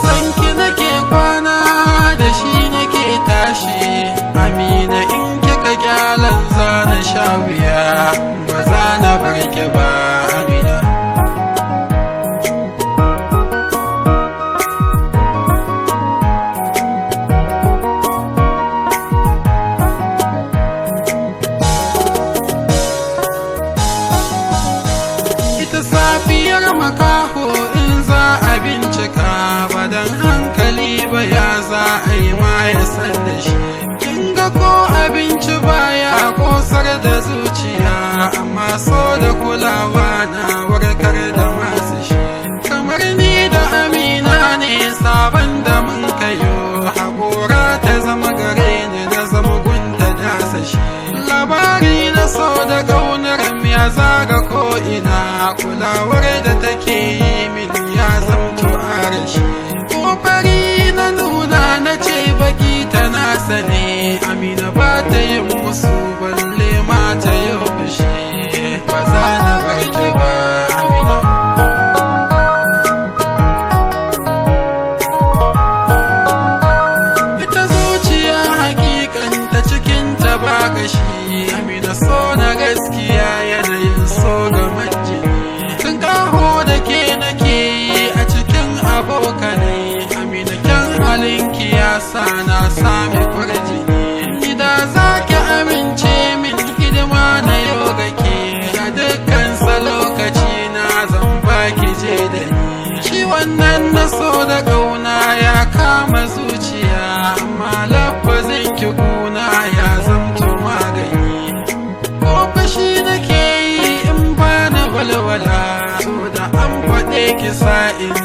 sanki nake kwana da shi nake tashi. Amina in kika kyalan za na sha wuya, ba za na bar ki ba Amina. Safiyar makaho in za a bincika, ba dan hankali ba ya za a yi ma ya san da shi. Kin ga ko abinci baya kosar da zuciya, amma so da kulawa na warkar da masu shi. Kamar ni da Amina ne sabon da mun kayo, haƙora ta zama gare ni na zama gunta dasa shi. Labari na so da ƙaunar ya zaga ko'ina, kulawar da take yi min ya zamto arashi. Ƙoƙari na nuna na ce baki tana sane, Amina ba ta yin musu balle ma ta yi fushi. Ba za na bar ki ba Amina. Ita zuciya hakikanta cikinta ba gashi, Amina so na gaskiya yanayin so ga majini. Tun kaho da ke nake yi a cikin abokanai, Amina kyan halinki ya sa na sami kwarjini. Gida za ki amince min hidima na yau ga ke, a dukkan lokaci na zan baki je da ni. Ciwon nan na so da ƙauna ya kama zuciya, amma lafazin ki kuna ya zamto magani. Ko fashi nake yi in ba na walwala, so da an faɗe ki sa'in